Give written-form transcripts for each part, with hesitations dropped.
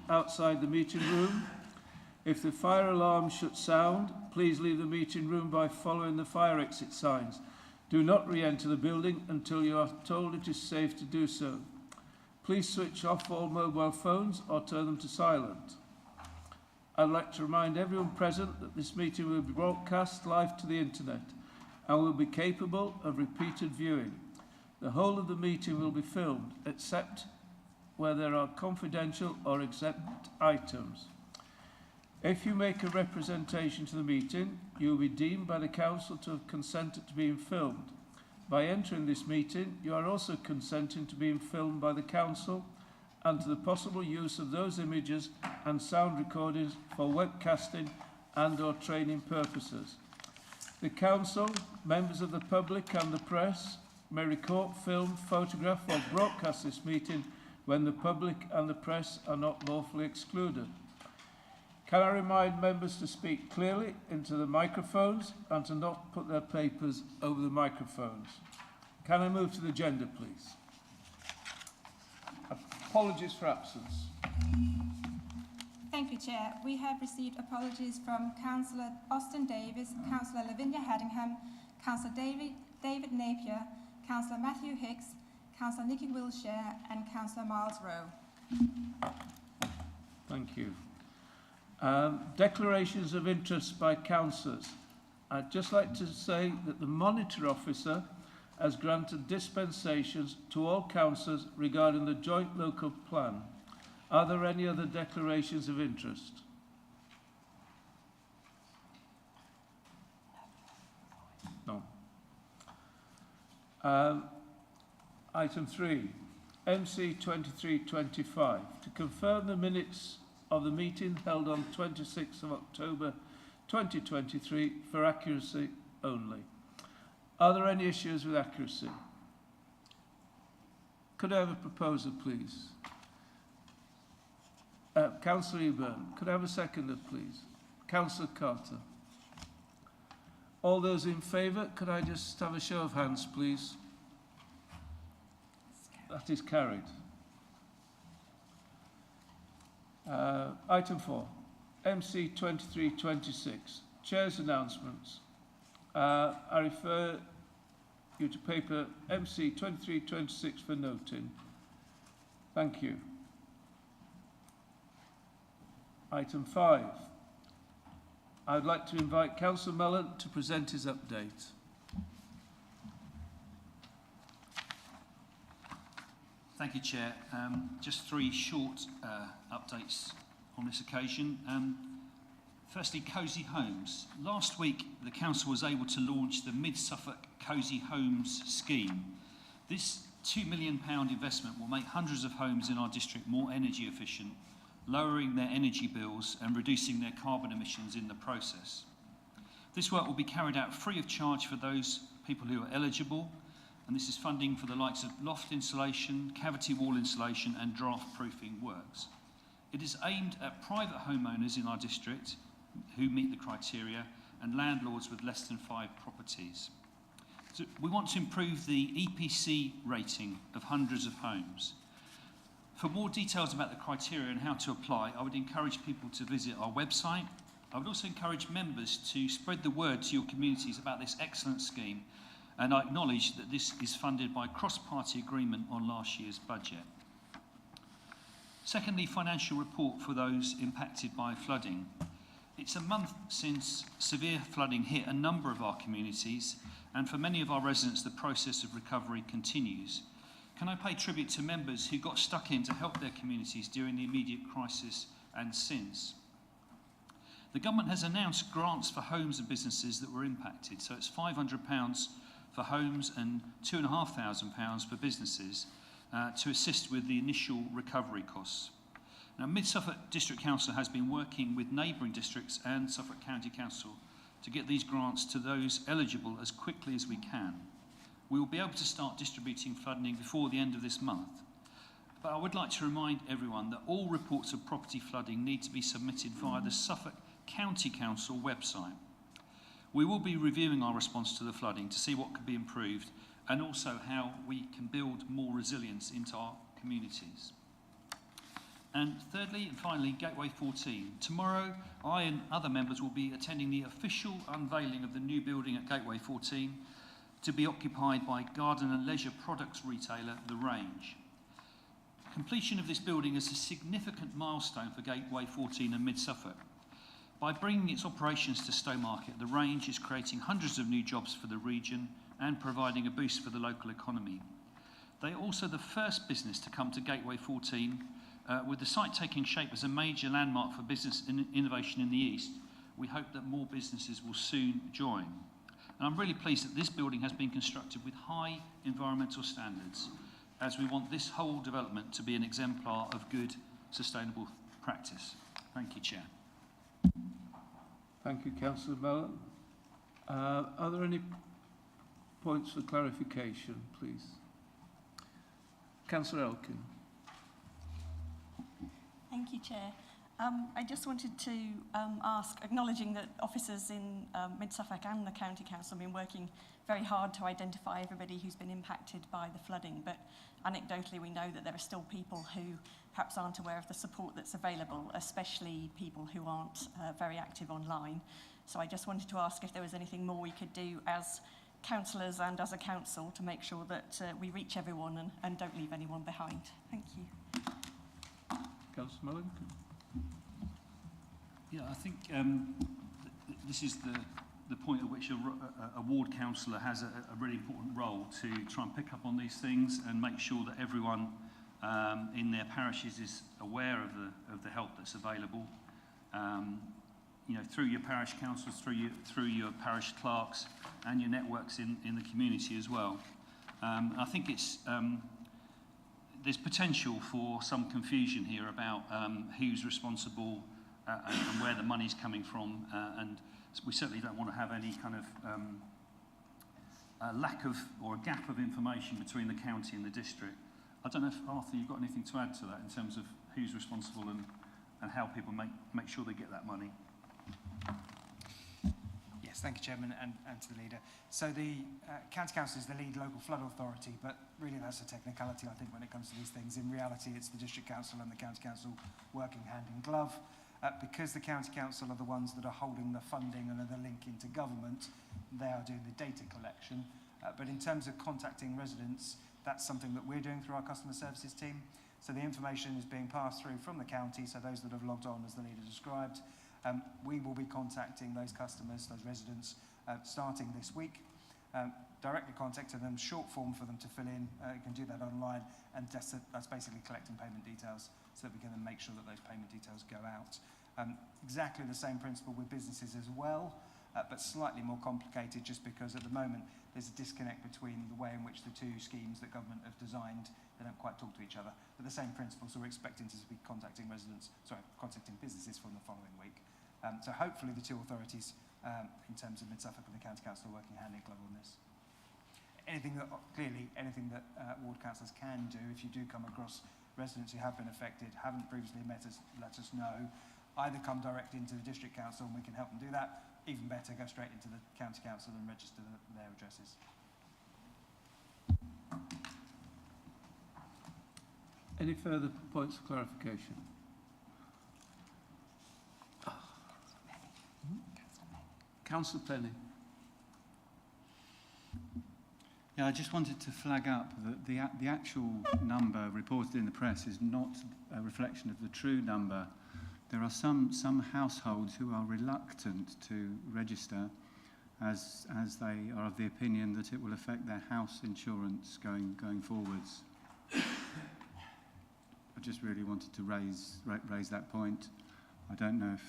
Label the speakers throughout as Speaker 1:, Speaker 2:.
Speaker 1: outside the meeting room. If the fire alarm should sound, please leave the meeting room by following the fire exit signs. Do not re-enter the building until you are told it is safe to do so. Please switch off all mobile phones or turn them to silent. I'd like to remind everyone present that this meeting will be broadcast live to the internet and will be capable of repeated viewing. The whole of the meeting will be filmed, except where there are confidential or exempt items. If you make a representation to the meeting, you will be deemed by the Council to have consented to being filmed. By entering this meeting, you are also consenting to being filmed by the Council and to the possible use of those images and sound recordings for webcasting and/or training purposes. The Council, members of the public and the press may record, film, photograph or broadcast this meeting when the public and the press are not lawfully excluded. Can I remind members to speak clearly into the microphones and to not put their papers over the microphones? Can I move to the agenda, please? Apologies for absence.
Speaker 2: Thank you, Chair. We have received apologies from Councillor Austin Davis, Councillor Lavinia Haddingham, Councillor David Napier, Councillor Matthew Hicks, Councillor Nicky Wilshire and Councillor Miles Rowe.
Speaker 1: Thank you. Declarations of interest by councillors. I'd just like to say that the Monitor Officer has granted dispensations to all councillors regarding the joint local plan. Are there any other declarations of interest? No. Item 3, MC 2325, to confirm the minutes of the meeting held on 26th of October 2023 for accuracy only. Are there any issues with accuracy? Could I have a proposal, please? Councillor Eburn, could I have a seconder, please? Councillor Carter. All those in favour, could I just have a show of hands, please? That is carried. Item 4, MC 2326, Chair's announcements. I refer you to paper MC 2326 for noting. Thank you. Item 5, I would like to invite Councillor Mellon to present his update.
Speaker 3: Thank you, Chair. Just three short updates on this occasion. Firstly, Cosy Homes. Last week, the Council was able to launch the Mid-Suffolk Cosy Homes scheme. This £2 million investment will make hundreds of homes in our district more energy efficient, lowering their energy bills and reducing their carbon emissions in the process. This work will be carried out free of charge for those people who are eligible, and this is funding for the likes of loft insulation, cavity wall insulation and draft proofing works. It is aimed at private homeowners in our district who meet the criteria and landlords with less than 5 properties. So we want to improve the EPC rating of hundreds of homes. For more details about the criteria and how to apply, I would encourage people to visit our website. I would also encourage members to spread the word to your communities about this excellent scheme, and I acknowledge that this is funded by cross-party agreement on last year's budget. Secondly, financial report for those impacted by flooding. It's a month since severe flooding hit a number of our communities, and for many of our residents the process of recovery continues. Can I pay tribute to members who got stuck in to help their communities during the immediate crisis and since? The government has announced grants for homes and businesses that were impacted, so it's £500 for homes and £2,500 for businesses to assist with the initial recovery costs. Now, Mid-Suffolk District Council has been working with neighbouring districts and Suffolk County Council to get these grants to those eligible as quickly as we can. We will be able to start distributing funding before the end of this month. But I would like to remind everyone that all reports of property flooding need to be submitted via the Suffolk County Council website. We will be reviewing our response to the flooding to see what could be improved and also how we can build more resilience into our communities. And thirdly and finally, Gateway 14. Tomorrow, I and other members will be attending the official unveiling of the new building at Gateway 14 to be occupied by garden and leisure products retailer The Range. Completion of this building is a significant milestone for Gateway 14 and Mid-Suffolk. By bringing its operations to Stowmarket, The Range is creating hundreds of new jobs for the region and providing a boost for the local economy. They are also the first business to come to Gateway 14, with the site taking shape as a major landmark for business innovation in the East. We hope that more businesses will soon join. And I'm really pleased that this building has been constructed with high environmental standards, as we want this whole development to be an exemplar of good, sustainable practice. Thank you, Chair.
Speaker 1: Thank you, Councillor Mellon. Are there any points for clarification, please? Councillor Elkin.
Speaker 4: Thank you, Chair. I just wanted to ask, acknowledging that officers in Mid-Suffolk and the County Council have been working very hard to identify everybody who's been impacted by the flooding, but anecdotally we know that there are still people who perhaps aren't aware of the support that's available, especially people who aren't very active online. So I just wanted to ask if there was anything more we could do as councillors and as a council to make sure that we reach everyone and don't leave anyone behind. Thank you.
Speaker 1: Councillor Mellon.
Speaker 3: Yeah, I think this is the point at which a ward councillor has a really important role to try and pick up on these things and make sure that everyone in their parishes is aware of the help that's available. You know, through your parish councils, through your parish clerks, and your networks in the community as well. I think it's there's potential for some confusion here about who's responsible and where the money's coming from, and we certainly don't want to have any kind of a lack of or a gap of information between the county and the district. I don't know if, Arthur, you've got anything to add to that in terms of who's responsible and how people make sure they get that money.
Speaker 5: Yes, thank you, Chairman, and to the leader. So the County Council is the lead local flood authority, but really that's a technicality, I think, when it comes to these things. In reality, it's the District Council and the County Council working hand in glove. Because the County Council are the ones that are holding the funding and are the link into government, they are doing the data collection. But in terms of contacting residents, that's something that we're doing through our customer services team. So the information is being passed through from the county, so those that have logged on, as the leader described. We will be contacting those customers, those residents, starting this week. Directly contacting them, short form for them to fill in. You can do that online, and that's basically collecting payment details so that we can then make sure that those payment details go out. Exactly the same principle with businesses as well, but slightly more complicated just because at the moment there's a disconnect between the way in which the two schemes that government have designed, they don't quite talk to each other. But the same principle, so we're expecting to be contacting businesses from the following week. So hopefully the two authorities, in terms of Mid-Suffolk and the County Council, are working hand in glove on this. Anything that ward councillors can do, if you do come across residents who have been affected, haven't previously met us, let us know. Either come direct into the District Council and we can help them do that. Even better, go straight into the County Council and register their addresses.
Speaker 1: Any further points of clarification? Councillor Penny.
Speaker 6: Yeah, I just wanted to flag up that the actual number reported in the press is not a reflection of the true number. There are some households who are reluctant to register as they are of the opinion that it will affect their house insurance going forwards. I just really wanted to raise that point. I don't know if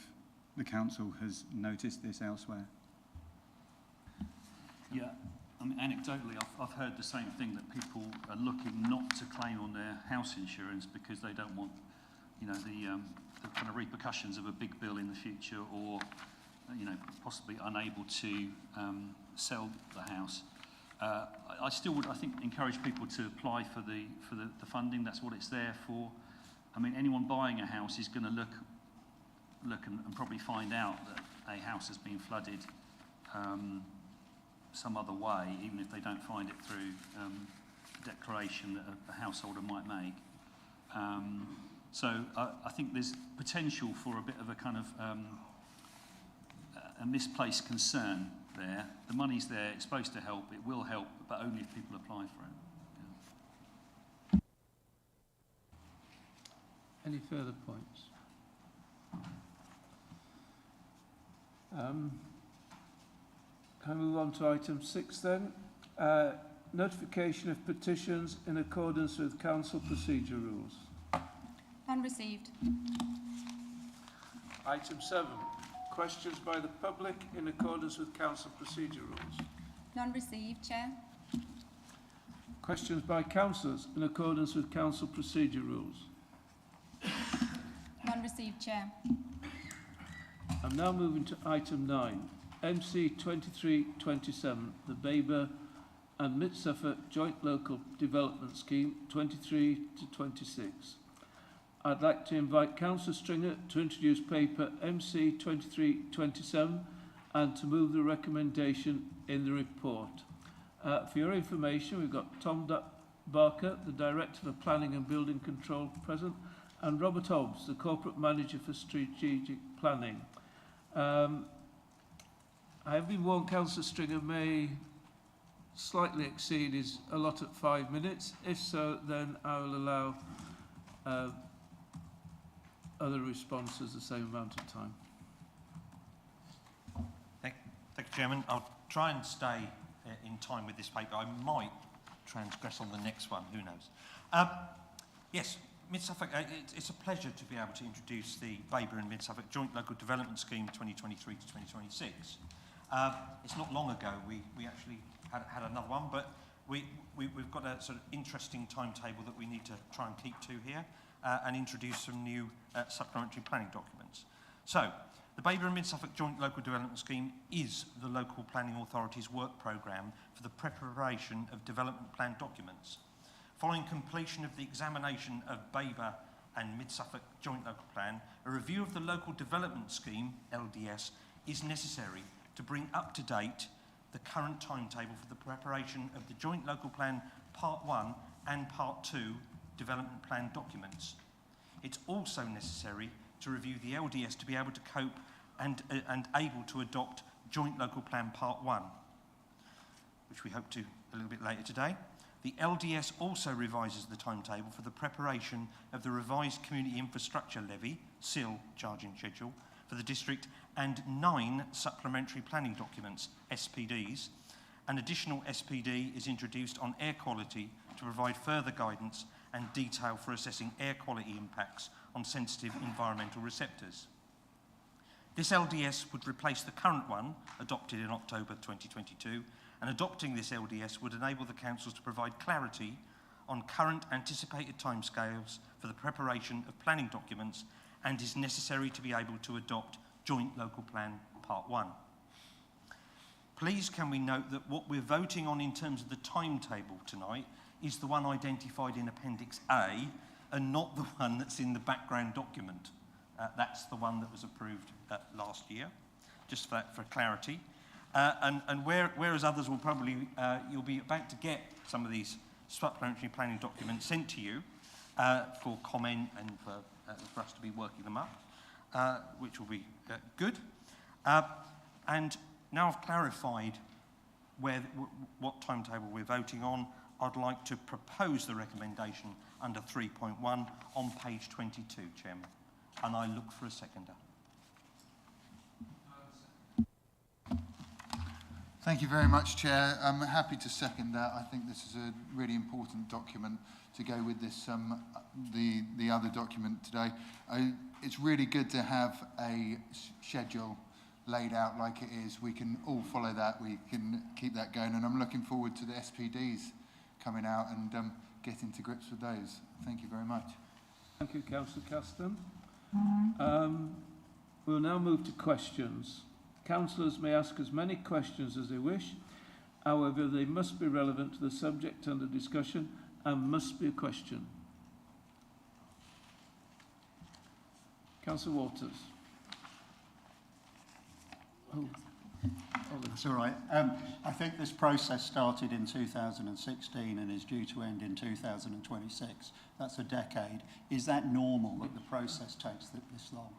Speaker 6: the council has noticed this elsewhere.
Speaker 3: Yeah, I mean, anecdotally, I've heard the same thing, that people are looking not to claim on their house insurance because they don't want, you know, the kind of repercussions of a big bill in the future, or, you know, possibly unable to sell the house. I still would, I think, encourage people to apply for the funding. That's what it's there for. I mean, anyone buying a house is going to look and probably find out that a house has been flooded some other way, even if they don't find it through a declaration that a householder might make. So I think there's potential for a bit of a kind of a misplaced concern there. The money's there, it's supposed to help, it will help, but only if people apply for it. Yeah.
Speaker 1: Any further points? Can I move on to item 6 then? Notification of petitions in accordance with council procedure rules.
Speaker 2: None received.
Speaker 1: Item 7. Questions by the public in accordance with council procedure rules.
Speaker 2: None received, Chair.
Speaker 1: Questions by councillors in accordance with council procedure rules.
Speaker 2: None received, Chair.
Speaker 1: I'm now moving to item 9. MC 2327, the Baber and Mid Suffolk Joint Local Development Scheme 23 to 26. I'd like to invite Councillor Stringer to introduce paper MC 2327 and to move the recommendation in the report. For your information, we've got Tom Barker, the Director for Planning and Building Control, present, and Robert Hobbs, the Corporate Manager for Strategic Planning. I have been warned Councillor Stringer may slightly exceed his allotted 5 minutes. If so, then I will allow other responses the same amount of time.
Speaker 7: Thank you, Chairman. I'll try and stay in time with this paper. I might transgress on the next one, who knows. Yes, Mid-Suffolk, it's a pleasure to be able to introduce the Baber and Mid-Suffolk Joint Local Development Scheme 2023 to 2026. It's not long ago we actually had another one, but we've got a sort of interesting timetable that we need to try and keep to here and introduce some new supplementary planning documents. So, the Baber and Mid-Suffolk Joint Local Development Scheme is the local planning authority's work programme for the preparation of development plan documents. Following completion of the examination of Baber and Mid-Suffolk Joint Local Plan, a review of the Local Development Scheme, LDS, is necessary to bring up to date the current timetable for the preparation of the Joint Local Plan Part 1 and Part 2 development plan documents. It's also necessary to review the LDS to be able to cope and able to adopt Joint Local Plan Part 1, which we hope to a little bit later today. The LDS also revises the timetable for the preparation of the revised Community Infrastructure Levy, SIL, charging schedule for the district, and 9 supplementary planning documents, SPDs. An additional SPD is introduced on air quality to provide further guidance and detail for assessing air quality impacts on sensitive environmental receptors. This LDS would replace the current one, adopted in October 2022, and adopting this LDS would enable the councils to provide clarity on current anticipated timescales for the preparation of planning documents and is necessary to be able to adopt Joint Local Plan Part 1. Please can we note that what we're voting on in terms of the timetable tonight is the one identified in Appendix A and not the one that's in the background document. That's the one that was approved last year, just for clarity. Whereas others will probably, you'll be about to get some of these supplementary planning documents sent to you for comment and for us to be working them up, which will be good. And now I've clarified what timetable we're voting on, I'd like to propose the recommendation under 3.1 on page 22, Chairman, and I look for a seconder.
Speaker 8: Thank you very much, Chair. I'm happy to second that. I think this is a really important document to go with this, the other document today. It's really good to have a schedule laid out like it is. We can all follow that. We can keep that going, and I'm looking forward to the SPDs coming out and getting to grips with those. Thank you very much.
Speaker 1: Thank you, Councillor Caston. We'll now move to questions. Councillors may ask as many questions as they wish. However, they must be relevant to the subject under discussion and must be a question. Councillor Waters. Oh,
Speaker 9: That's all right. I think this process started in 2016 and is due to end in 2026. That's a decade. Is that normal that the process takes this long?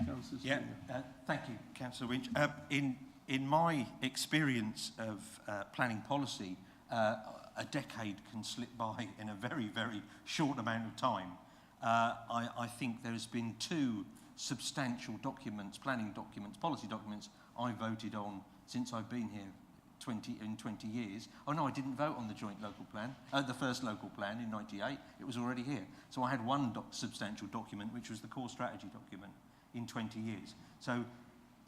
Speaker 1: Councillor
Speaker 7: Yeah,
Speaker 1: Skinner.
Speaker 7: thank you, Councillor Winch. In my experience of planning policy, a decade can slip by in a very, very short amount of time. I think there's been 2 substantial documents, planning documents, policy documents, I voted on since I've been here 20 years. Oh no, I didn't vote on the joint local plan, the first local plan in '98. It was already here. So I had one substantial document, which was the core strategy document, in 20 years. So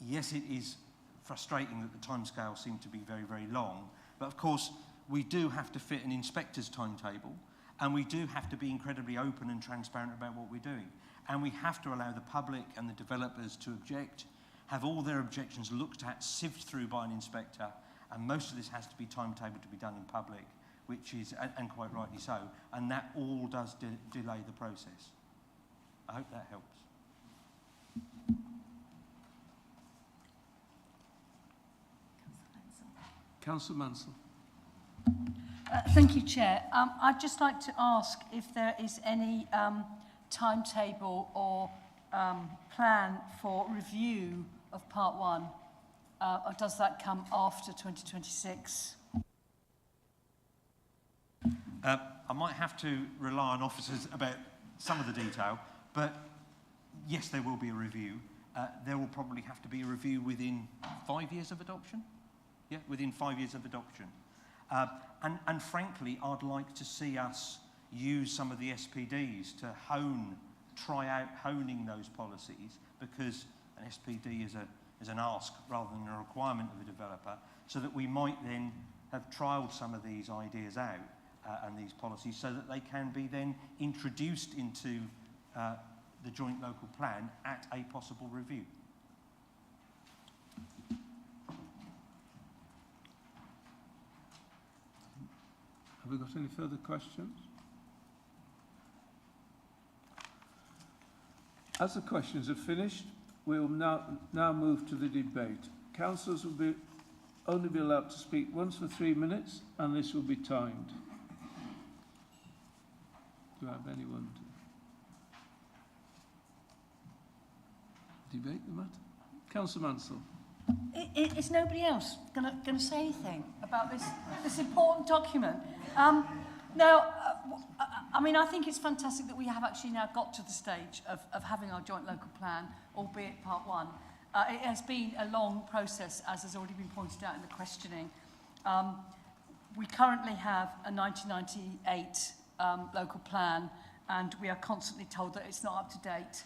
Speaker 7: yes, it is frustrating that the timescales seem to be very, very long. But of course, we do have to fit an inspector's timetable, and we do have to be incredibly open and transparent about what we're doing. And we have to allow the public and the developers to object, have all their objections looked at, sieved through by an inspector, and most of this has to be timetabled to be done in public, which is, and quite rightly so, and that all does delay the process. I hope that helps.
Speaker 1: Councillor Mansell.
Speaker 10: Thank you, Chair. I'd just like to ask if there is any timetable or plan for review of Part 1, or does that come after 2026?
Speaker 7: I might have to rely on officers about some of the detail, but yes, there will be a review. There will probably have to be a review within 5 years of adoption. Yeah, within 5 years of adoption. And frankly, I'd like to see us use some of the SPDs to try out honing those policies, because an SPD is an ask rather than a requirement of the developer, so that we might then have trialled some of these ideas out and these policies, so that they can be then introduced into the joint local plan at a possible review.
Speaker 1: Have we got any further questions? As the questions are finished, we will now move to the debate. Councillors will only be allowed to speak once for 3 minutes, and this will be timed. Do I have anyone to debate the matter? Councillor Mansell.
Speaker 10: Is nobody else going to say anything about this important document? I mean, I think it's fantastic that we have actually now got to the stage of having our joint local plan, albeit Part 1. It has been a long process, as has already been pointed out in the questioning. We currently have a 1998 local plan, and we are constantly told that it's not up to date.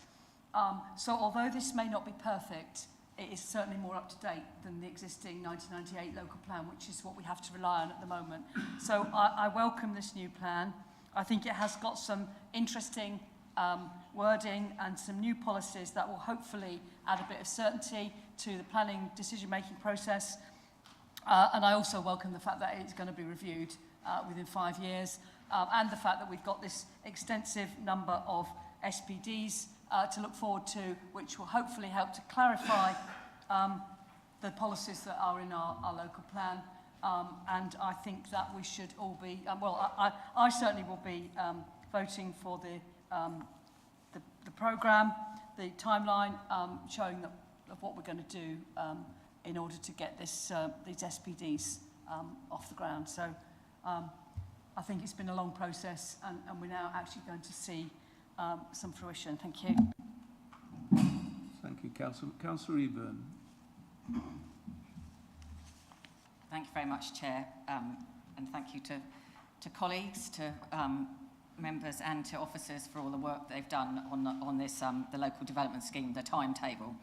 Speaker 10: So although this may not be perfect, it is certainly more up to date than the existing 1998 local plan, which is what we have to rely on at the moment. So I welcome this new plan. I think it has got some interesting wording and some new policies that will hopefully add a bit of certainty to the planning decision-making process. And I also welcome the fact that it's going to be reviewed within 5 years, and the fact that we've got this extensive number of SPDs to look forward to, which will hopefully help to clarify the policies that are in our local plan. And I think that we should all be, I certainly will be voting for the programme, the timeline, showing of what we're going to do in order to get these SPDs off the ground. So I think it's been a long process, and we're now actually going to see some fruition. Thank you.
Speaker 1: Thank you, Councillor. Councillor Eburn.
Speaker 11: Thank you very much, Chair, and thank you to colleagues, to members and to officers for all the work they've done on this, the local development scheme, the timetable.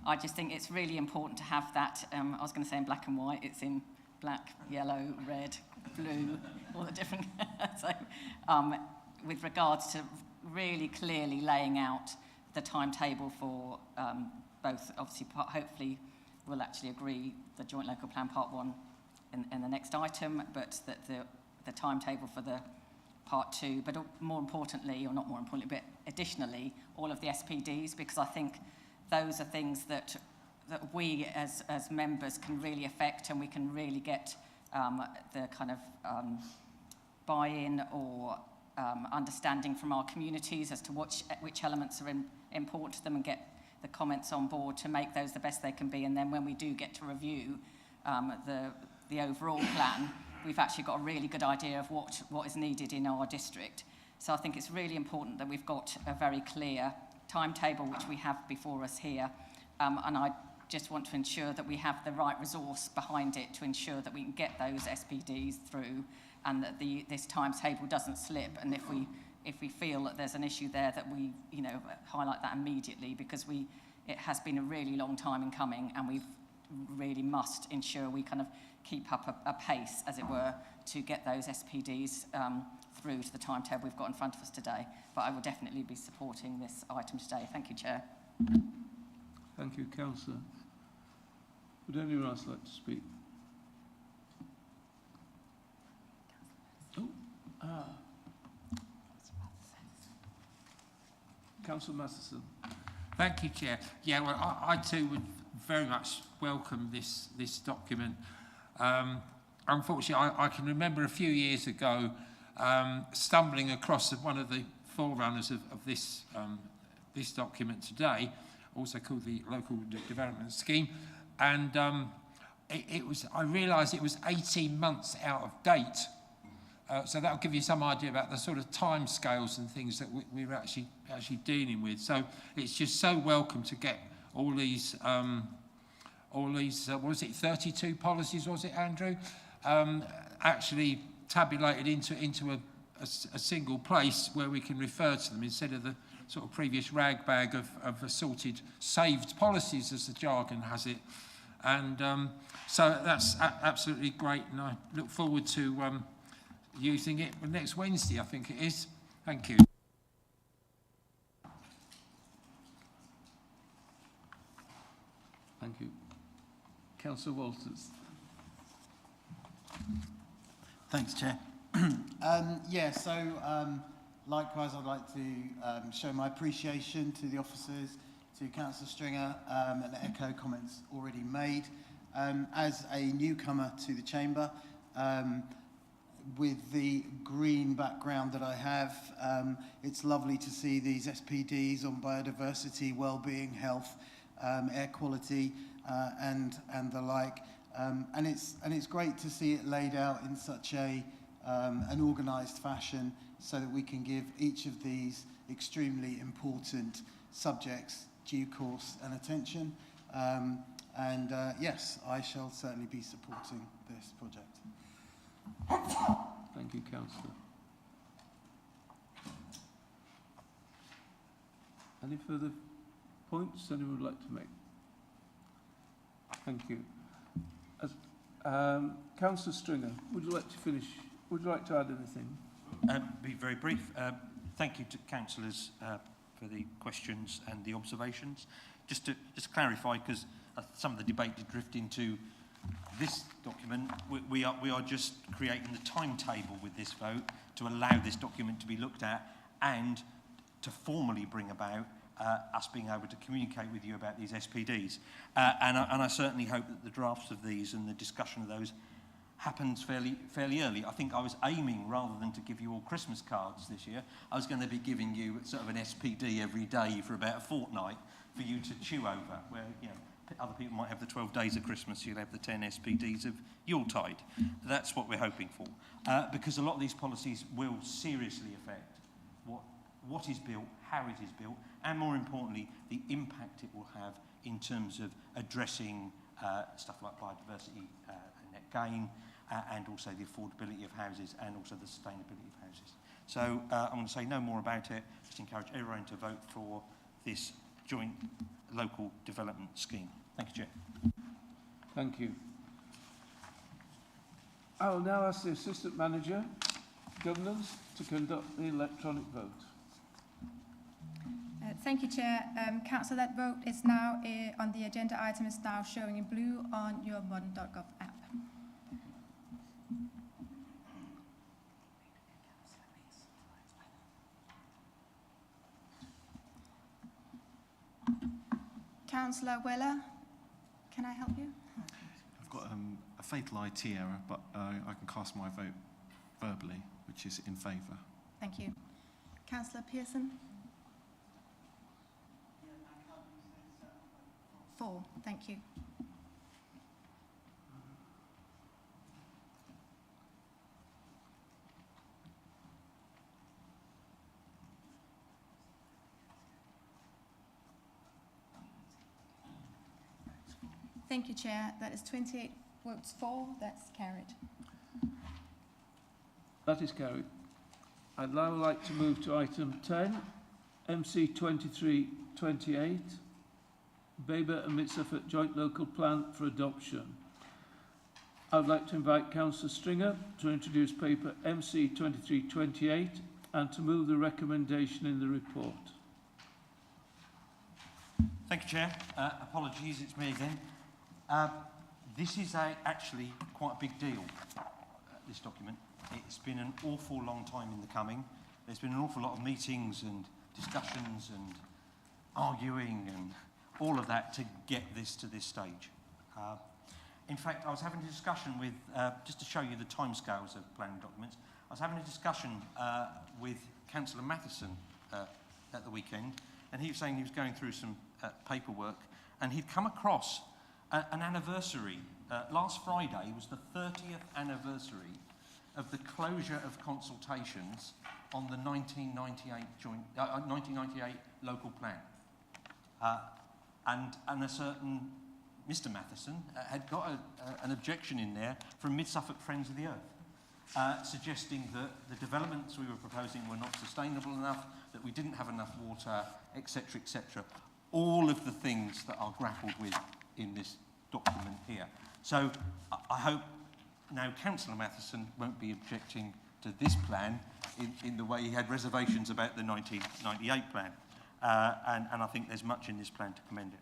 Speaker 11: I just think it's really important to have that, I was going to say in black and white, it's in black, yellow, red, blue, all the different, so with regards to really clearly laying out the timetable for both, obviously, hopefully we'll actually agree the joint local plan Part 1 in the next item, but that the timetable for the Part 2, but more importantly, or not more importantly, but additionally, all of the SPDs, because I think those are things that that we as members can really affect, and we can really get the kind of buy-in or understanding from our communities as to which elements are important to them, and get the comments on board to make those the best they can be. And then when we do get to review the overall plan, we've actually got a really good idea of what is needed in our district. So I think it's really important that we've got a very clear timetable, which we have before us here. And I just want to ensure that we have the right resource behind it to ensure that we can get those SPDs through, and that this timetable doesn't slip. And if we feel that there's an issue there, that we highlight that immediately, because it has been a really long time in coming, and we really must ensure we kind of keep up a pace, as it were, to get those SPDs through to the timetable we've got in front of us today. But I will definitely be supporting this item today. Thank you, Chair.
Speaker 1: Thank you, Councillor. Would anyone else like to speak? Councillor Masterson.
Speaker 12: Thank you, Chair. Yeah, well, I too would very much welcome this document. Unfortunately, I can remember a few years ago stumbling across one of the forerunners of this document today, also called the Local Development Scheme, and I realised it was 18 months out of date. So that'll give you some idea about the sort of time scales and things that we're actually dealing with. So it's just so welcome to get all these what was it, 32 policies, was it, Andrew? Actually tabulated into a single place where we can refer to them, instead of the sort of previous rag bag of assorted saved policies, as the jargon has it. And so that's absolutely great, and I look forward to using it next Wednesday, I think it is. Thank you.
Speaker 1: Thank you. Councillor Walters.
Speaker 13: Thanks, Chair. Likewise, I'd like to show my appreciation to the officers, to Councillor Stringer, and echo comments already made. As a newcomer to the Chamber, with the green background that I have, it's lovely to see these SPDs on biodiversity, well-being, health, air quality, and the like. And it's great to see it laid out in such an organised fashion, so that we can give each of these extremely important subjects due course and attention. Yes, I shall certainly be supporting this project.
Speaker 1: Thank you, Councillor. Any further points anyone would like to make? Thank you. Councillor Stringer, would you like to finish? Would you like to add anything?
Speaker 7: Be very brief. Thank you to councillors for the questions and the observations. Just to clarify, because some of the debate did drift into this document, we are just creating the timetable with this vote to allow this document to be looked at, and to formally bring about us being able to communicate with you about these SPDs. And I certainly hope that the drafts of these and the discussion of those happens fairly early. I think I was aiming, rather than to give you all Christmas cards this year, I was going to be giving you sort of an SPD every day for about a fortnight for you to chew over, where, you know, other people might have the 12 days of Christmas, you'll have the 10 SPDs of Yuletide. That's what we're hoping for. Because a lot of these policies will seriously affect what is built, how it is built, and more importantly, the impact it will have in terms of addressing stuff like biodiversity and net gain, and also the affordability of houses, and also the sustainability of houses. So I'm going to say no more about it, just encourage everyone to vote for this joint local development scheme. Thank you, Chair.
Speaker 1: Thank you. I will now ask the Assistant Manager, Governance, to conduct the electronic vote.
Speaker 2: Thank you, Chair. Council, that vote is now on the agenda item is now showing in blue on your modern.gov app. Councillor Weller, Can I help you?
Speaker 14: I've got a fatal IT error, but I can cast my vote verbally, which is in favour.
Speaker 2: Thank you. Councillor Pearson? 4. Thank you. Thank you, Chair. That is 28 votes for. That's carried.
Speaker 1: That is carried. I'd now like to move to item 10, MC 2328, Baber and Mid-Suffolk Joint Local Plan for adoption. I'd like to invite Councillor Stringer to introduce paper MC 2328 and to move the recommendation in the report.
Speaker 7: Thank you, Chair. Apologies, it's me again. This is actually quite a big deal, this document. It's been an awful long time in the coming. There's been an awful lot of meetings and discussions and arguing and all of that to get this to this stage. In fact, I was having a discussion with, just to show you the timescales of planning documents, I was having a discussion with Councillor Matheson at the weekend, and he was saying he was going through some paperwork, and he'd come across an anniversary. Last Friday was the 30th anniversary of the closure of consultations on the 1998 local plan. And a certain Mr. Matheson had got an objection in there from Mid-Suffolk Friends of the Earth, suggesting that the developments we were proposing were not sustainable enough, that we didn't have enough water, etc., etc. All of the things that are grappled with in this document here. So I hope now Councillor Matheson won't be objecting to this plan in the way he had reservations about the 1998 plan. And I think there's much in this plan to commend it.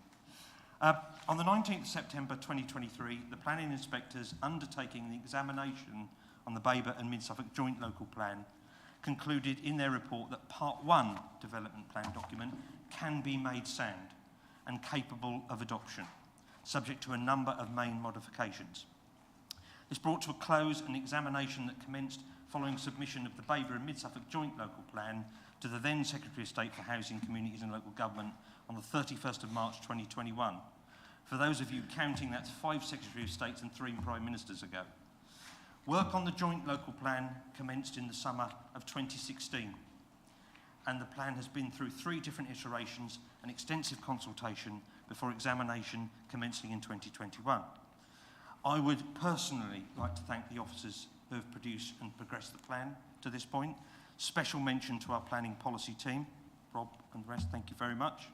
Speaker 7: On the 19th of September 2023, the planning inspectors undertaking the examination on the Baber and Mid-Suffolk Joint Local Plan concluded in their report that Part 1 development plan document can be made sound and capable of adoption, subject to a number of main modifications. This brought to a close an examination that commenced following submission of the Baber and Mid-Suffolk Joint Local Plan to the then Secretary of State for Housing, Communities and Local Government on the 31st of March 2021. For those of you counting, that's 5 Secretaries of States and 3 Prime Ministers ago. Work on the Joint Local Plan commenced in the summer of 2016, and the plan has been through 3 different iterations and extensive consultation before examination commencing in 2021. I would personally like to thank the officers who have produced and progressed the plan to this point. Special mention to our planning policy team, Rob and the rest, thank you very much,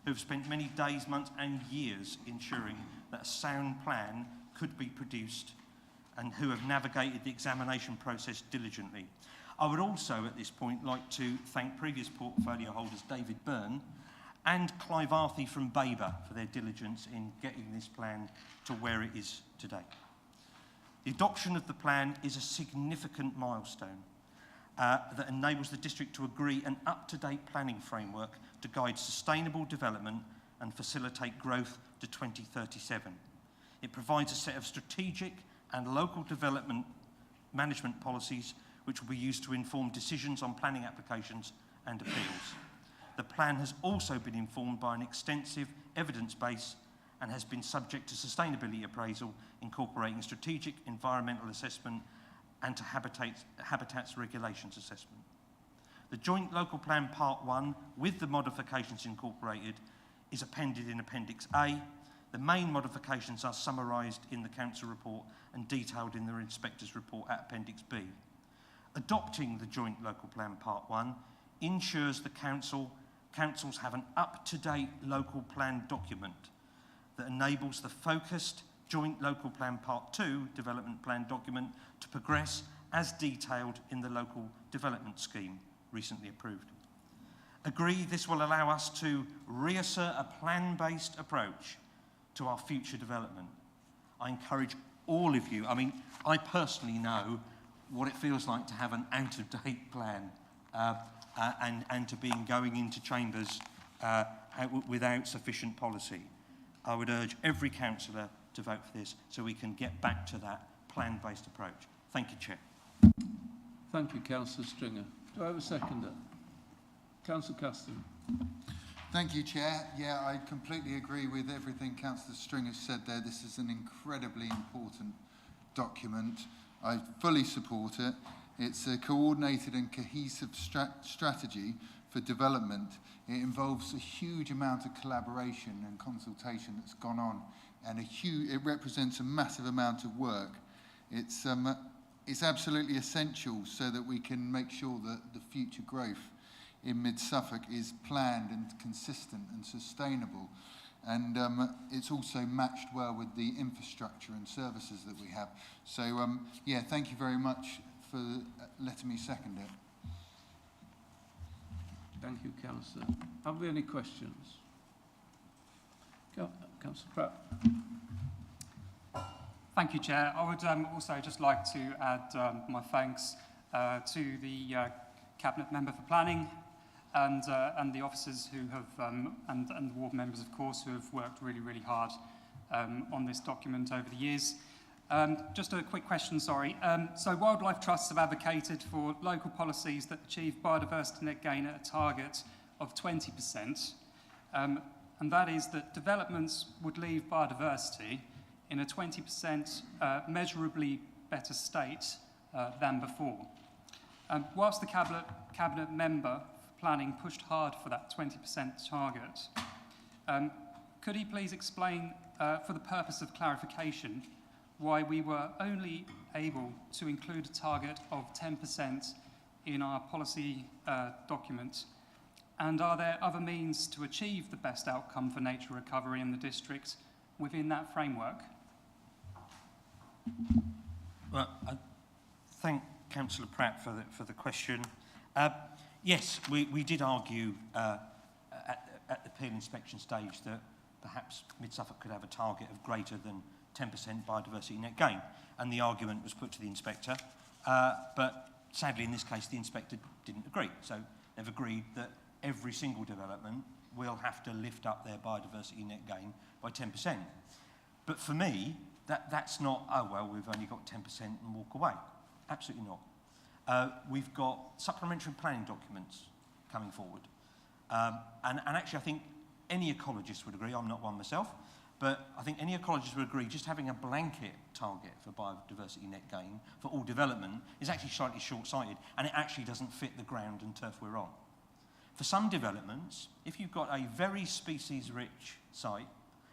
Speaker 7: who have spent many days, months and years ensuring that a sound plan could be produced and who have navigated the examination process diligently. I would also at this point like to thank previous portfolio holders David Byrne and Clive Arthey from Baber for their diligence in getting this plan to where it is today. The adoption of the plan is a significant milestone that enables the district to agree an up-to-date planning framework to guide sustainable development and facilitate growth to 2037. It provides a set of strategic and local development management policies which will be used to inform decisions on planning applications and appeals. The plan has also been informed by an extensive evidence base and has been subject to sustainability appraisal, incorporating strategic environmental assessment and to habitats regulations assessment. The Joint Local Plan Part 1, with the modifications incorporated, is appended in Appendix A. The main modifications are summarised in the Council report and detailed in the Inspector's report at Appendix B. Adopting the Joint Local Plan Part 1 ensures the councils have an up-to-date local plan document that enables the focused Joint Local Plan Part 2 development plan document to progress as detailed in the local development scheme recently approved. Agree this will allow us to reassert a plan-based approach to our future development. I encourage all of you, I personally know what it feels like to have an out-of-date plan and to be going into chambers without sufficient policy. I would urge every councillor to vote for this so we can get back to that plan-based approach. Thank you, Chair.
Speaker 1: Thank you, Councillor Stringer. Do I have a seconder? Councillor Caston.
Speaker 8: Thank you, Chair. Yeah, I completely agree with everything Councillor Stringer said there. This is an incredibly important document. I fully support it. It's a coordinated and cohesive strategy for development. It involves a huge amount of collaboration and consultation that's gone on, and it represents a massive amount of work. It's absolutely essential so that we can make sure that the future growth in Mid-Suffolk is planned and consistent and sustainable. And it's also matched well with the infrastructure and services that we have. So, yeah, thank you very much for letting me second it.
Speaker 1: Thank you, Councillor. Have we any questions? Councillor Pratt.
Speaker 15: Thank you, Chair. I would also just like to add my thanks to the Cabinet Member for Planning and the officers who have, and the ward members, of course, who have worked really, really hard on this document over the years. Just a quick question, sorry. So wildlife trusts have advocated for local policies that achieve biodiversity net gain at a target of 20%, and that is that developments would leave biodiversity in a 20% measurably better state than before. Whilst the Cabinet Member for Planning pushed hard for that 20% target, could he please explain, for the purpose of clarification, why we were only able to include a target of 10% in our policy document? And are there other means to achieve the best outcome for nature recovery in the district within that framework?
Speaker 7: Well, I thank Councillor Pratt for the question. Yes, we did argue at the peel inspection stage that perhaps Mid-Suffolk could have a target of greater than 10% biodiversity net gain, and the argument was put to the inspector, but sadly in this case the inspector didn't agree. So they've agreed that every single development will have to lift up their biodiversity net gain by 10%. But for me, that's not, oh well, we've only got 10% and walk away. Absolutely not. We've got supplementary planning documents coming forward. And actually I think any ecologist would agree, I'm not one myself, but I think any ecologist would agree just having a blanket target for biodiversity net gain for all development is actually slightly short-sighted, and it actually doesn't fit the ground and turf we're on. For some developments, if you've got a very species-rich site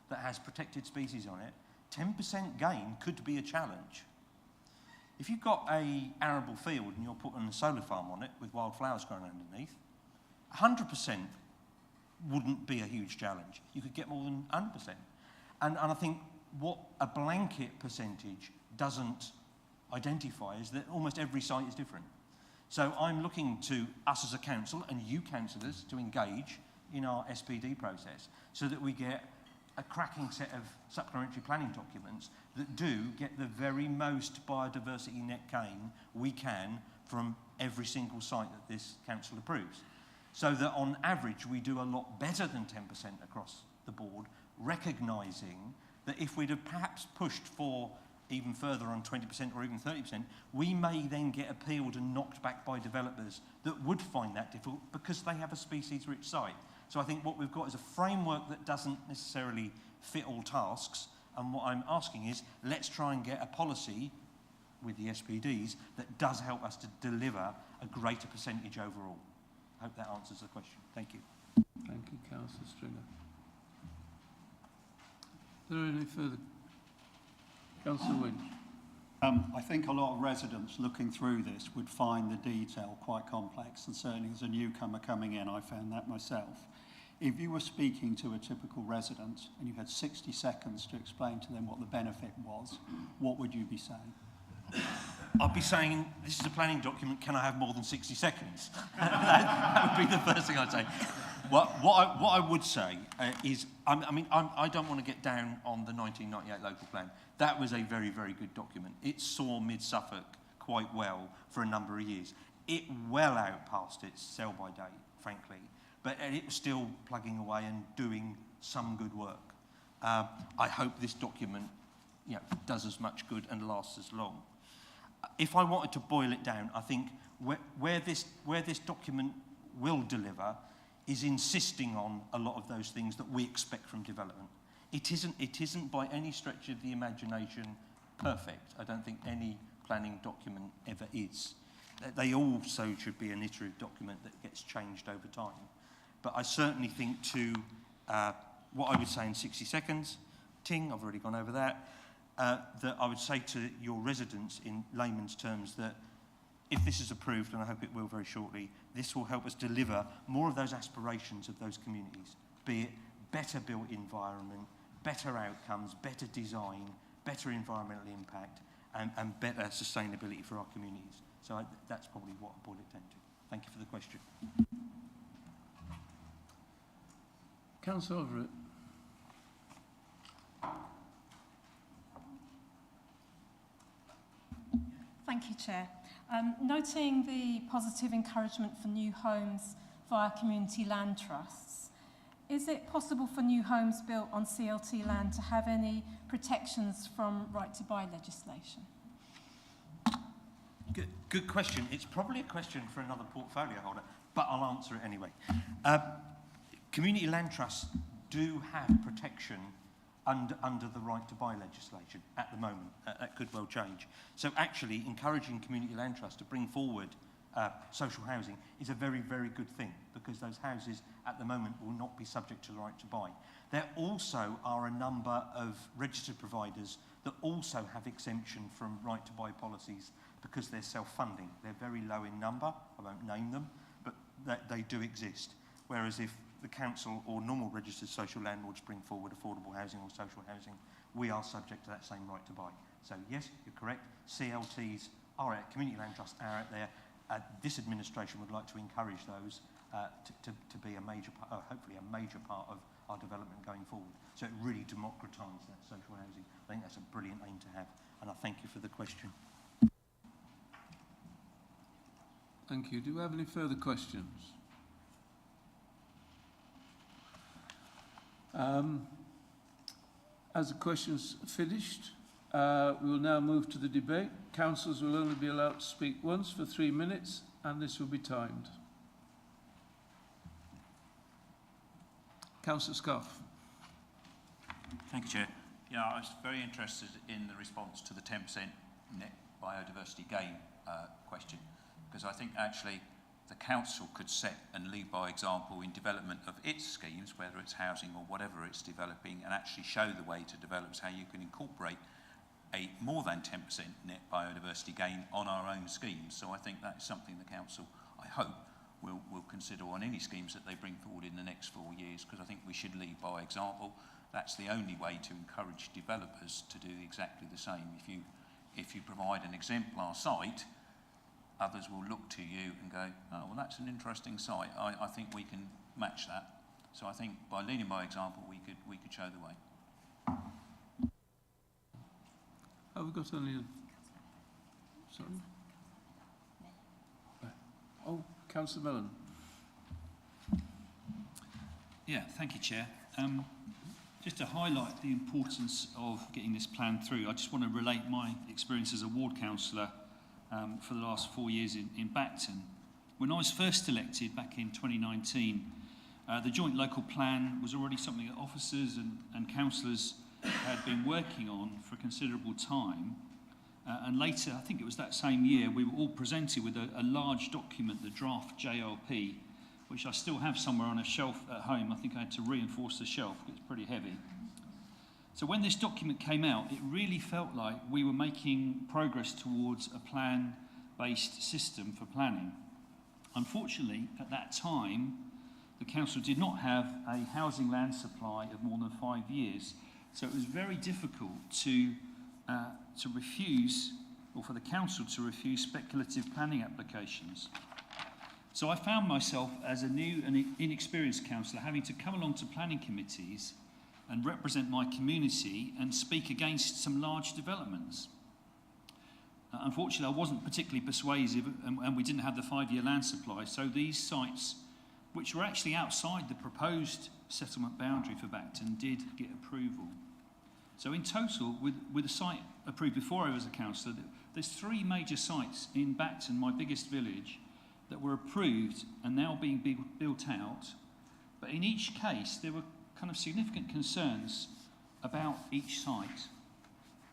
Speaker 7: that has protected species on it, 10% gain could be a challenge. If you've got an arable field and you're putting a solar farm on it with wildflowers growing underneath, 100% wouldn't be a huge challenge. You could get more than 100%. And I think what a blanket percentage doesn't identify is that almost every site is different. So I'm looking to us as a council and you councillors to engage in our SPD process so that we get a cracking set of supplementary planning documents that do get the very most biodiversity net gain we can from every single site that this council approves. So that on average we do a lot better than 10% across the board, recognising that if we'd have perhaps pushed for even further on 20% or even 30%, we may then get appealed and knocked back by developers that would find that difficult because they have a species-rich site. So I think what we've got is a framework that doesn't necessarily fit all tasks, and what I'm asking is, let's try and get a policy with the SPDs that does help us to deliver a greater percentage overall. I hope that answers the question. Thank you.
Speaker 1: Thank you, Councillor Stringer. Are there any further? Councillor Winch.
Speaker 9: I think a lot of residents looking through this would find the detail quite complex, and certainly as a newcomer coming in, I found that myself. If you were speaking to a typical resident and you had 60 seconds to explain to them what the benefit was, what would you be saying?
Speaker 7: I'd be saying, this is a planning document, can I have more than 60 seconds? That would be the first thing I'd say. What I would say is, I don't want to get down on the 1998 local plan. That was a very, very good document. It saw Mid-Suffolk quite well for a number of years. It well outpassed its sell-by date, frankly, but it was still plugging away and doing some good work. I hope this document, does as much good and lasts as long. If I wanted to boil it down, I think where this document will deliver is insisting on a lot of those things that we expect from development. It isn't by any stretch of the imagination perfect. I don't think any planning document ever is. They also should be an iterative document that gets changed over time. But I certainly think what I would say in 60 seconds, Ting, I've already gone over that, that I would say to your residents in layman's terms that if this is approved, and I hope it will very shortly, this will help us deliver more of those aspirations of those communities, be it better built environment, better outcomes, better design, better environmental impact, and better sustainability for our communities. So that's probably what I boil it down to. Thank you for the question.
Speaker 1: Councillor Everett.
Speaker 16: Thank you, Chair. Noting the positive encouragement for new homes via community land trusts, is it possible for new homes built on CLT land to have any protections from right-to-buy legislation?
Speaker 7: Good question. It's probably a question for another portfolio holder, but I'll answer it anyway. Community land trusts do have protection under the right-to-buy legislation at the moment. That could well change. So actually encouraging community land trusts to bring forward social housing is a very, very good thing, because those houses at the moment will not be subject to the right to buy. There also are a number of registered providers that also have exemption from right to buy policies because they're self-funding. They're very low in number, I won't name them, but they do exist. Whereas if the council or normal registered social landlords bring forward affordable housing or social housing, we are subject to that same right to buy. So yes, you're correct, CLTs are out, community land trusts are out there. This administration would like to encourage those to be a major part, hopefully a major part of our development going forward. So it really democratises that social housing. I think that's a brilliant aim to have, and I thank you for the question.
Speaker 1: Thank you. Do we have any further questions? As the questions finished, we will now move to the debate. Councillors will only be allowed to speak once for 3 minutes, and this will be timed. Councillor Scuff.
Speaker 17: Thank you, Chair. Yeah, I was very interested in the response to the 10% net biodiversity gain question, because I think actually the council could set and lead by example in development of its schemes, whether it's housing or whatever it's developing, and actually show the way to develop how you can incorporate a more than 10% net biodiversity gain on our own schemes. So I think that is something the council, I hope, will consider on any schemes that they bring forward in the next 4 years, because I think we should lead by example. That's the only way to encourage developers to do exactly the same. If you provide an exemplar site, others will look to you and go, oh, well, that's an interesting site. I think we can match that. So I think by leading by example, we could show the way.
Speaker 1: Have we got any? Sorry? Oh, Councillor Mellon.
Speaker 3: Yeah, thank you, Chair. Just to highlight the importance of getting this plan through, I just want to relate my experience as a ward councillor for the last 4 years in Bacton. When I was first elected back in 2019, the joint local plan was already something that officers and councillors had been working on for a considerable time. And later, I think it was that same year, we were all presented with a large document, the draft JLP, which I still have somewhere on a shelf at home. I think I had to reinforce the shelf because it's pretty heavy. So when this document came out, it really felt like we were making progress towards a plan-based system for planning. Unfortunately, at that time, the council did not have a housing land supply of more than 5 years. So it was very difficult to refuse, or for the council to refuse, speculative planning applications. So I found myself as a new and inexperienced councillor having to come along to planning committees and represent my community and speak against some large developments. Unfortunately, I wasn't particularly persuasive, and we didn't have the 5-year land supply, so these sites, which were actually outside the proposed settlement boundary for Bacton did get approval. So in total, with the site approved before I was a councillor, there's 3 major sites in Bacton, my biggest village, that were approved and now being built out. But in each case, there were kind of significant concerns about each site.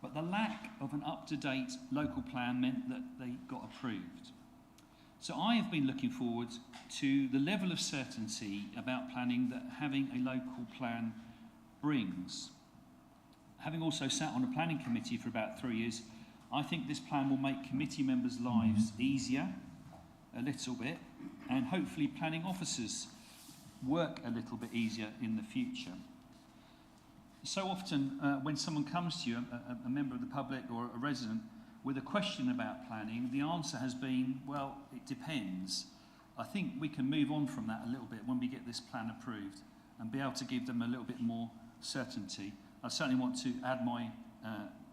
Speaker 3: But the lack of an up-to-date local plan meant that they got approved. So I have been looking forward to the level of certainty about planning that having a local plan brings. Having also sat on a planning committee for about 3 years, I think this plan will make committee members' lives easier, a little bit, and hopefully planning officers work a little bit easier in the future. So often when someone comes to you, a member of the public or a resident, with a question about planning, the answer has been, well, it depends. I think we can move on from that a little bit when we get this plan approved and be able to give them a little bit more certainty. I certainly want to add my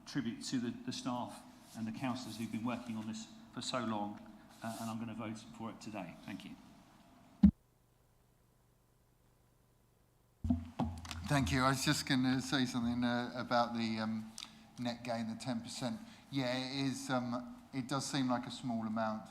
Speaker 3: tribute to the staff and the councillors who've been working on this for so long, and I'm going to vote for it today. Thank you.
Speaker 8: Thank you. I was just going to say something about the net gain, the 10%. Yeah, it is. It does seem like a small amount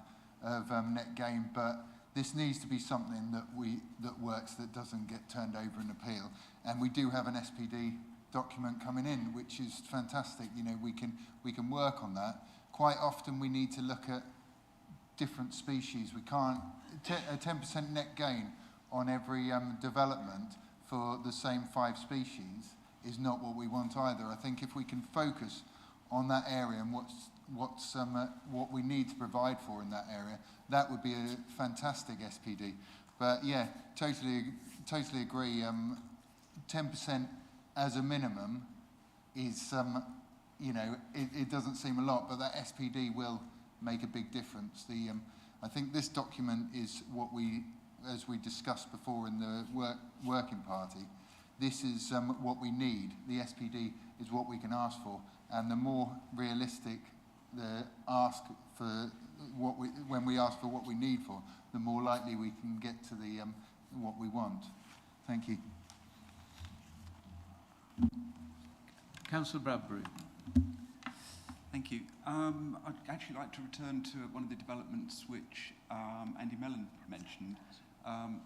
Speaker 8: of net gain, but this needs to be something that works, that doesn't get turned over in appeal. And we do have an SPD document coming in, which is fantastic. You know, we can work on that. Quite often we need to look at different species. We can't a 10% net gain on every development for the same 5 species is not what we want either. I think if we can focus on that area and what we need to provide for in that area, that would be a fantastic SPD. But yeah, totally agree. 10% as a minimum is, you know, it doesn't seem a lot, but that SPD will make a big difference. I think this document is what we, as we discussed before in the working party, this is what we need. The SPD is what we can ask for, and the more realistic the ask for when we ask for what we need for, the more likely we can get to the what we want. Thank you.
Speaker 1: Councillor Bradbury.
Speaker 18: Thank you. I'd actually like to return to one of the developments which Andy Mellon mentioned.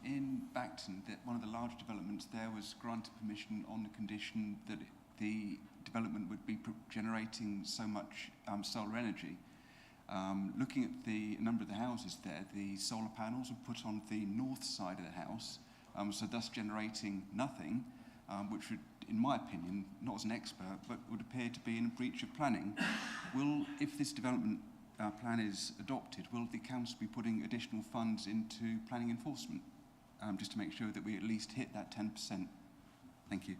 Speaker 18: In Bacton, one of the large developments there was granted permission on the condition that the development would be generating so much solar energy. Looking at the number of the houses there, the solar panels were put on the north side of the house, so thus generating nothing, which would, in my opinion, not as an expert, but would appear to be in a breach of planning. If this development plan is adopted, will the council be putting additional funds into planning enforcement, just to make sure that we at least hit that 10%? Thank you.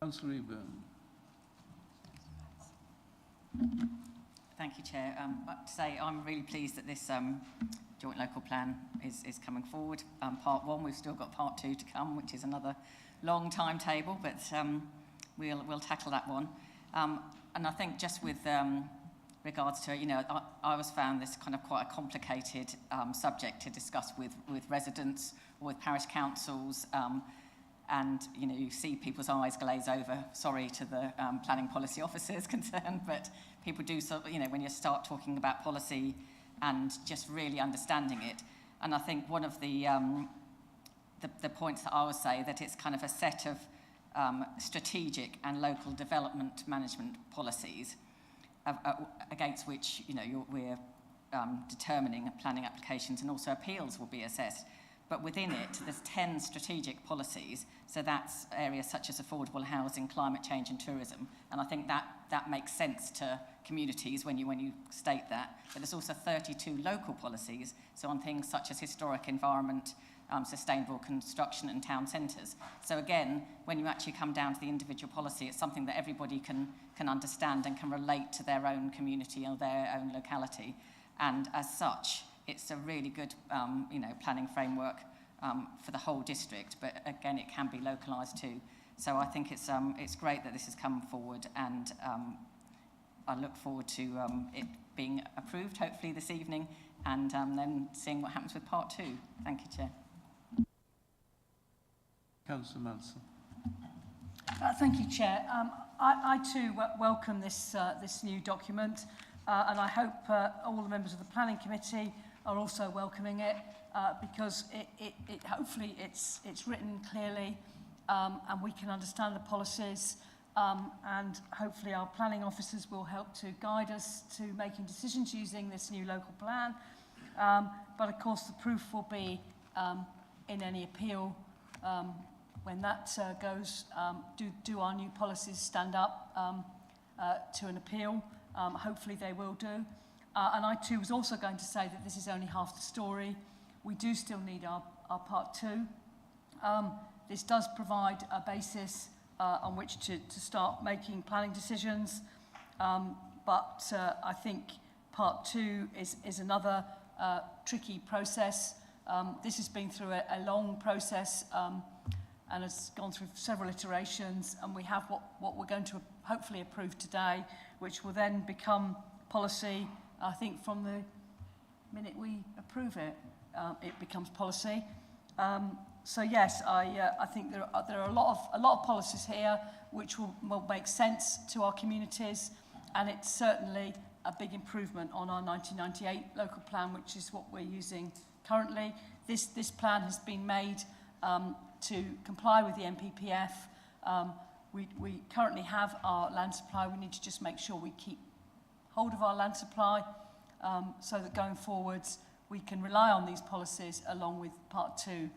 Speaker 1: Councillor Eburn.
Speaker 11: Thank you, Chair. To say I'm really pleased that this joint local plan is coming forward. Part 1, we've still got part 2 to come, which is another long timetable, but we'll tackle that one. And I think just with regards to, you know, I always found this kind of quite a complicated subject to discuss with residents or with parish councils, and, you know, you see people's eyes glaze over, sorry to the planning policy officers concerned, but people do, so, you know, when you start talking about policy and just really understanding it. And I think one of the points that I would say that it's kind of a set of strategic and local development management policies against which, you know, we're determining planning applications, and also appeals will be assessed. But within it, there's 10 strategic policies. So that's areas such as affordable housing, climate change and tourism. And I think that makes sense to communities when you state that. But there's also 32 local policies, so on things such as historic environment, sustainable construction and town centres. So again, when you actually come down to the individual policy, it's something that everybody can understand and can relate to their own community or their own locality. And as such, it's a really good you know, planning framework for the whole district, but again, it can be localised too. So I think it's great that this has come forward, and I look forward to it being approved, hopefully this evening, and then seeing what happens with part 2. Thank you, Chair.
Speaker 1: Councillor Mansell.
Speaker 10: Thank you, Chair. I too welcome this new document, and I hope all the members of the Planning Committee are also welcoming it, because it hopefully it's written clearly, and we can understand the policies, and hopefully our planning officers will help to guide us to making decisions using this new local plan. But of course the proof will be in any appeal. When that goes, do our new policies stand up to an appeal? Hopefully they will do. And I too was also going to say that this is only half the story. We do still need our part two. This does provide a basis on which to start making planning decisions. But I think part two is another tricky process. This has been through a long process, and has gone through several iterations, and we have what we're going to hopefully approve today, which will then become policy. I think from the minute we approve it, it becomes policy. So yes, I think there are a lot of policies here which will make sense to our communities, and it's certainly a big improvement on our 1998 local plan, which is what we're using currently. This plan has been made to comply with the NPPF. We currently have our land supply. We need to just make sure we keep hold of our land supply, so that going forwards we can rely on these policies along with part two,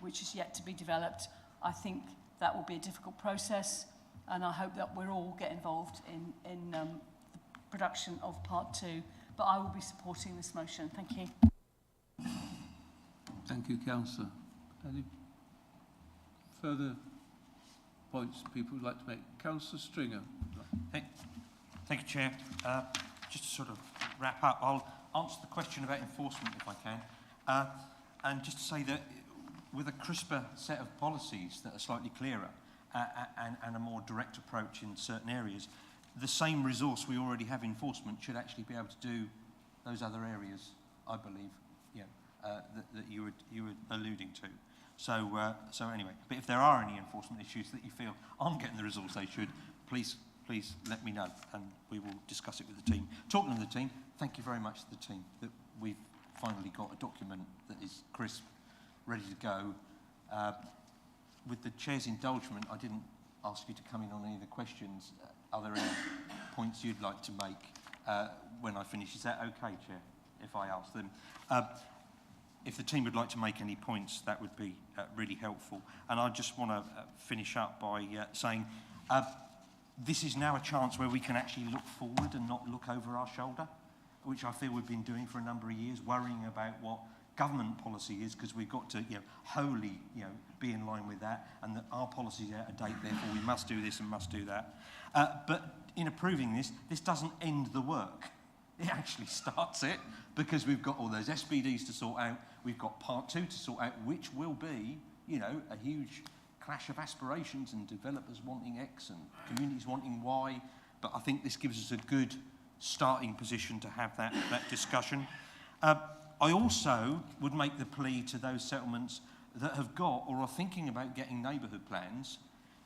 Speaker 10: which is yet to be developed. I think that will be a difficult process, and I hope that we'll all get involved in the production of part two. But I will be supporting this motion. Thank you.
Speaker 1: Thank you, Councillor. Any further points people would like to make? Councillor Stringer.
Speaker 7: Thank you, Chair. Just to sort of wrap up, I'll answer the question about enforcement if I can. And just to say that with a crisper set of policies that are slightly clearer and a more direct approach in certain areas, the same resource we already have enforcement should actually be able to do those other areas, I believe, that you were alluding to. So anyway, but if there are any enforcement issues that you feel aren't getting the resource they should, please let me know, and we will discuss it with the team. Talking to the team, thank you very much to the team that we've finally got a document that is crisp, ready to go. With the Chair's indulgence, I didn't ask you to come in on any of the questions. Are there any points you'd like to make when I finish? Is that okay, Chair, if I ask them? If the team would like to make any points, that would be really helpful. And I just want to finish up by saying this is now a chance where we can actually look forward and not look over our shoulder, which I feel we've been doing for a number of years, worrying about what government policy is, because we've got to wholly be in line with that, and that our policy is out of date, therefore we must do this and must do that. But in approving this doesn't end the work. It actually starts it, because we've got all those SPDs to sort out. We've got part two to sort out, which will be, a huge clash of aspirations and developers wanting X and communities wanting Y. But I think this gives us a good starting position to have that discussion. I also would make the plea to those settlements that have got or are thinking about getting neighbourhood plans.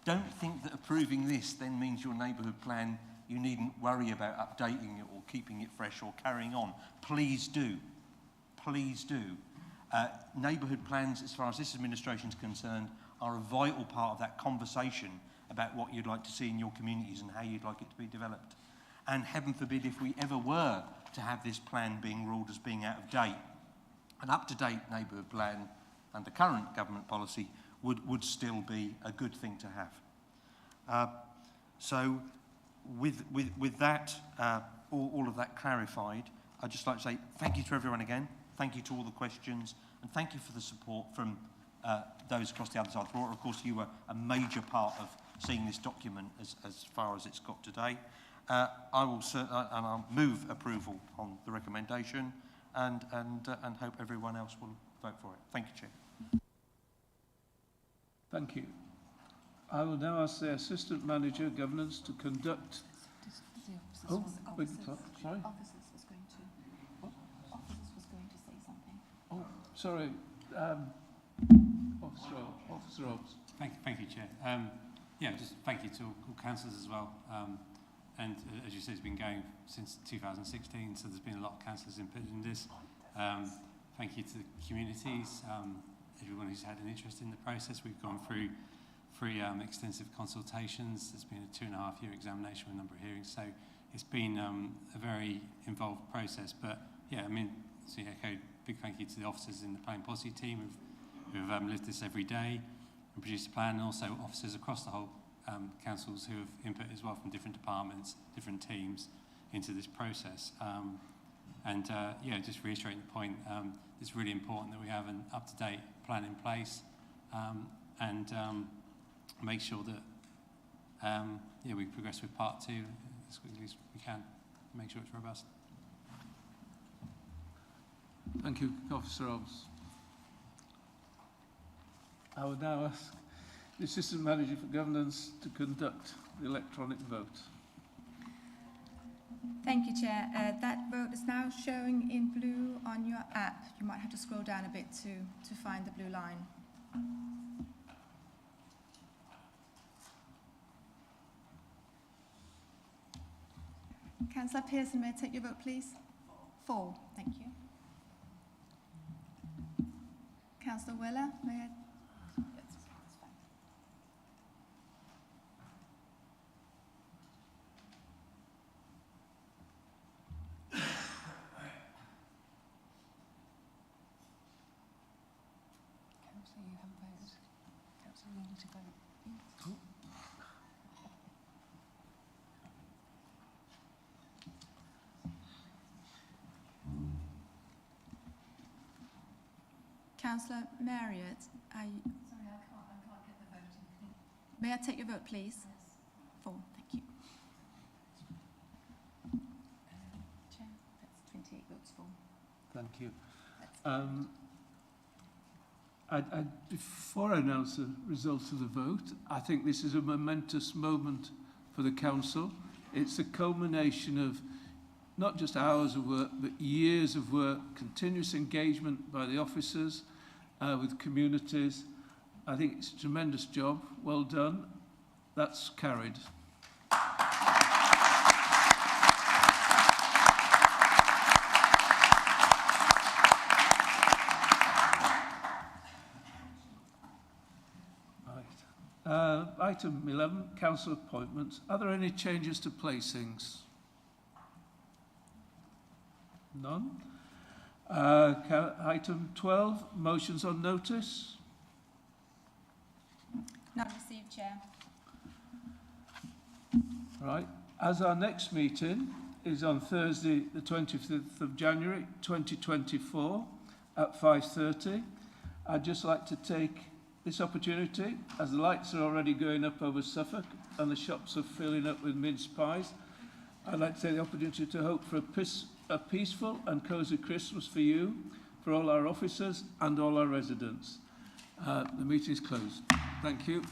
Speaker 7: Don't think that approving this then means your neighbourhood plan, you needn't worry about updating it or keeping it fresh or carrying on. Please do. Please do. Neighbourhood plans, as far as this administration is concerned, are a vital part of that conversation about what you'd like to see in your communities and how you'd like it to be developed. And heaven forbid if we ever were to have this plan being ruled as being out of date, an up-to-date neighbourhood plan under current government policy would still be a good thing to have. So with that, all of that clarified, I'd just like to say thank you to everyone again, thank you to all the questions, and thank you for the support from those across the other side of the water. Of course, you were a major part of seeing this document as far as it's got today. I'll move approval on the recommendation, and hope everyone else will vote for it. Thank you, Chair.
Speaker 1: Thank you. I will now ask the Assistant Manager Governance to conduct... Oh, beg your pardon, sorry?
Speaker 19: Officers was going to say something.
Speaker 1: Oh, sorry. Officer Hobbs.
Speaker 19: Thank you, Chair. Yeah, just thank you to all councillors as well. And as you said, it's been going since 2016, so there's been a lot of councillors input in this. Thank you to the communities, everyone who's had an interest in the process. We've gone through 3 extensive consultations. There's been a 2.5-year examination with a number of hearings, so it's been a very involved process. But yeah, I mean, so echo big thank you to the officers in the planning policy team who've lived this every day and produced a plan, and also officers across the whole councils who have input as well from different departments, different teams into this process. Yeah, just reiterating the point, it's really important that we have an up-to-date plan in place and make sure that yeah, we progress with part 2 as quickly as we can, make sure it's robust.
Speaker 1: Thank you, Officer Hobbs. I would now ask the Assistant Manager for Governance to conduct the electronic vote.
Speaker 2: Thank you, Chair. That vote is now showing in blue on your app. You might have to scroll down a bit to find the blue line. Councillor Pearson, may I take your vote, please? 4. Thank you. Councillor Weller, may I?
Speaker 10: Councillor, you haven't voted. Councillor, you need to vote.
Speaker 2: Councillor Marriott, are you?
Speaker 10: Sorry, I can't get the voting.
Speaker 2: May I take your vote, please? Yes. 4. Thank you.
Speaker 11: Chair, that's 28 votes for.
Speaker 1: Thank you. Before I announce the results of the vote, I think this is a momentous moment for the Council. It's a culmination of not just hours of work, but years of work, continuous engagement by the officers with communities. I think it's a tremendous job. Well done. That's carried. Item 11, council appointments. Are there any changes to placings? None. Item 12, motions on notice.
Speaker 2: Not received, Chair.
Speaker 1: Right. As our next meeting is on Thursday, the 25th of January 2024 at 5:30, I'd just like to take this opportunity, as the lights are already going up over Suffolk and the shops are filling up with mince pies, I'd like to take the opportunity to hope for a peaceful and cosy Christmas for you, for all our officers and all our residents. The meeting is closed. Thank you.